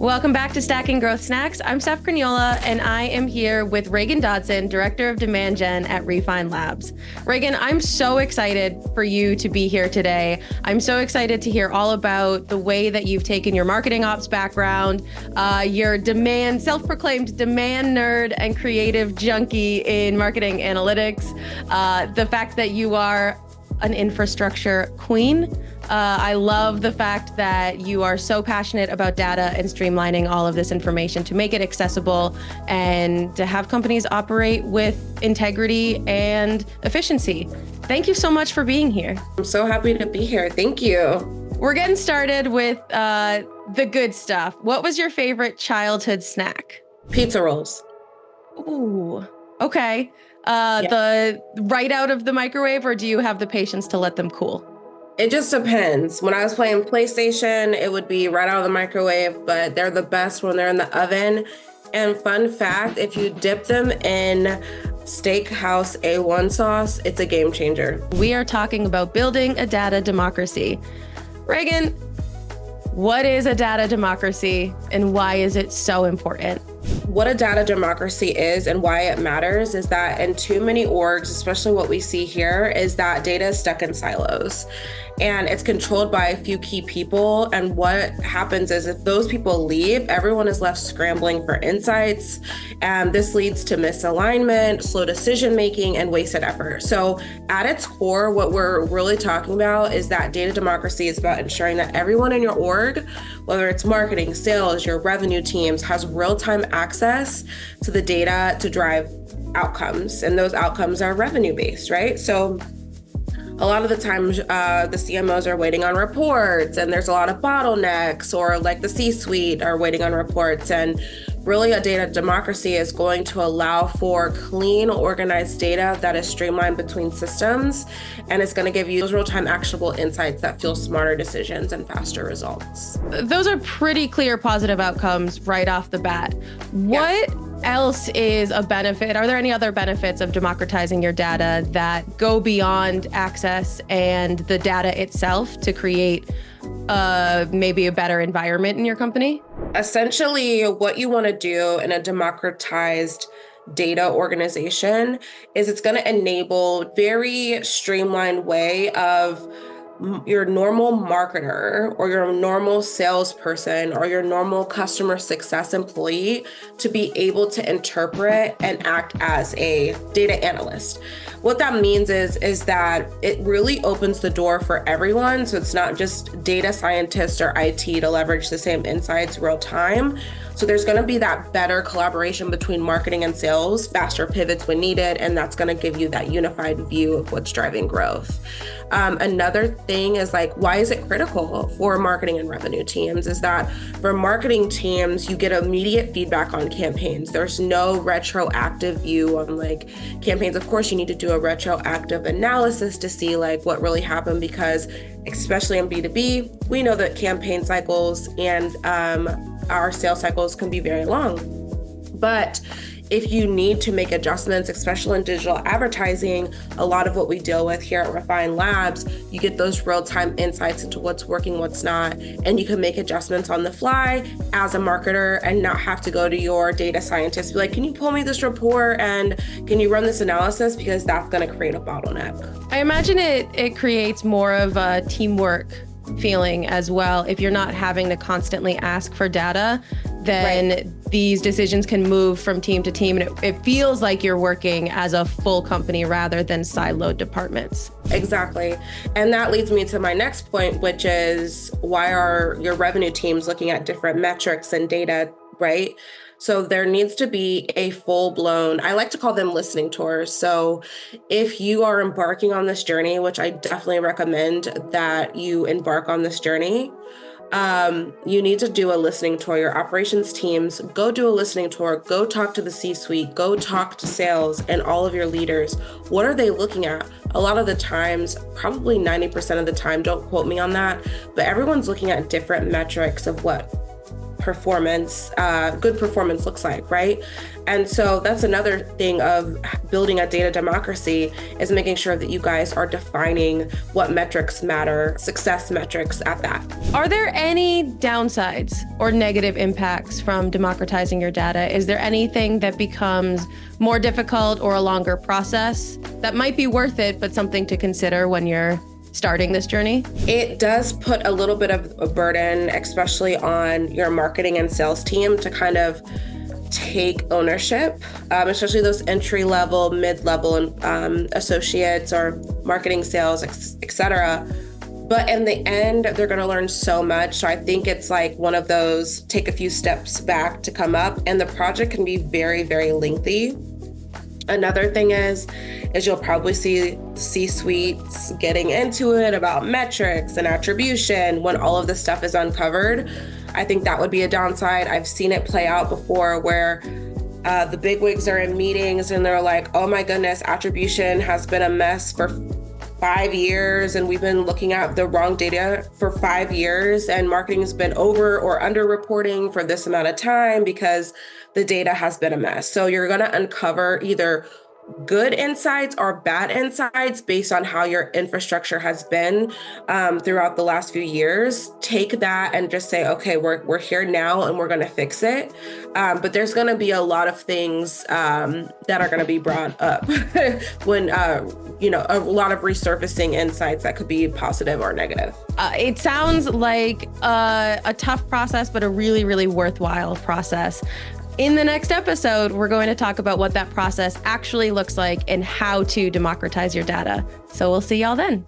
Welcome back to Stacking Growth Snacks. I'm Steph Crugnola, and I am here with Ragen Dodson, Director of Demand Gen at Refine Labs. Ragen, I'm so excited for you to be here today. I'm so excited to hear all about the way that you've taken your marketing ops background, your self-proclaimed demand nerd and creative junkie in marketing analytics, the fact that you are an infrastructure queen. I love the fact that you are so passionate about data and streamlining all of this information to make it accessible and to have companies operate with integrity and efficiency. Thank you so much for being here. I'm so happy to be here. Thank you. We're getting started with the good stuff. What was your favorite childhood snack? Pizza rolls. Ooh, okay. The right out of the microwave, or do you have the patience to let them cool? It just depends. When I was playing PlayStation, it would be right out of the microwave, but they're the best when they're in the oven. And fun fact, if you dip them in Steakhouse A1 sauce, it's a game changer. We are talking about building a data democracy. Ragen, what is a data democracy and why is it so important? What a data democracy is and why it matters is that in too many orgs, especially what we see here, is that data is stuck in silos and it's controlled by a few key people. And what happens is if those people leave, everyone is left scrambling for insights. And this leads to misalignment, slow decision-making, and wasted effort. So at its core, what we're really talking about is that data democracy is about ensuring that everyone in your org, whether it's marketing, sales, your revenue teams, has real-time access to the data to drive outcomes. And those outcomes are revenue-based, right? So a lot of the times the CMOs are waiting on reports and there's a lot of bottlenecks, or like the C-suite are waiting on reports. And really a data democracy is going to allow for clean, organized data that is streamlined between systems. And it's going to give you those real-time actionable insights that fuel smarter decisions and faster results. Those are pretty clear positive outcomes right off the bat. What else is a benefit? Are there any other benefits of democratizing your data that go beyond access and the data itself to create maybe a better environment in your company? Essentially, what you want to do in a democratized data organization is it's going to enable very streamlined way of your normal marketer or your normal salesperson or your normal customer success employee to be able to interpret and act as a data analyst. What that means is that it really opens the door for everyone. So it's not just data scientists or IT to leverage the same insights real time. So there's going to be that better collaboration between marketing and sales, faster pivots when needed, and that's going to give you that unified view of what's driving growth. Another thing is like, why is it critical for marketing and revenue teams is that for marketing teams, you get immediate feedback on campaigns. There's no retroactive view on like campaigns. Of course, you need to do a retroactive analysis to see like what really happened, because especially in B2B, we know that campaign cycles and our sales cycles can be very long. But if you need to make adjustments, especially in digital advertising, a lot of what we deal with here at Refine Labs, you get those real-time insights into what's working, what's not, and you can make adjustments on the fly as a marketer and not have to go to your data scientist, be like, can you pull me this report and can you run this analysis? Because that's going to create a bottleneck. I imagine it creates more of a teamwork feeling as well. If you're not having to constantly ask for data, then these decisions can move from team to team. And it feels like you're working as a full company rather than siloed departments. Exactly. And that leads me to my next point, which is why are your revenue teams looking at different metrics and data, right? So there needs to be a full-blown, I like to call them listening tours. So if you are embarking on this journey, which I definitely recommend that you embark on this journey, you need to do a listening tour. Your operations teams, go do a listening tour, go talk to the C-suite, go talk to sales and all of your leaders. What are they looking at? A lot of the times, probably 90% of the time, don't quote me on that, but everyone's looking at different metrics of what performance, good performance looks like, right? And so that's another thing of building a data democracy, is making sure that you guys are defining what metrics matter, success metrics at that. Are there any downsides or negative impacts from democratizing your data? Is there anything that becomes more difficult or a longer process that might be worth it, but something to consider when you're starting this journey? It does put a little bit of a burden, especially on your marketing and sales team, to kind of take ownership, especially those entry-level, mid-level associates or marketing, sales, et cetera. But in the end, they're going to learn so much. So I think it's like one of those take a few steps back to come up, and the project can be very, very lengthy. Another thing is you'll probably see C-suites getting into it about metrics and attribution when all of this stuff is uncovered. I think that would be a downside. I've seen it play out before where the bigwigs are in meetings and they're like, oh my goodness, attribution has been a mess for 5 years, and we've been looking at the wrong data for 5 years, and marketing's been over or under reporting for this amount of time because the data has been a mess. So you're going to uncover either good insights or bad insights based on how your infrastructure has been throughout the last few years. Take that and just say, okay, we're here now and we're going to fix it. But there's going to be a lot of things that are going to be brought up when, a lot of resurfacing insights that could be positive or negative. It sounds like a tough process, but a really, really worthwhile process. In the next episode, we're going to talk about what that process actually looks like and how to democratize your data. So we'll see y'all then.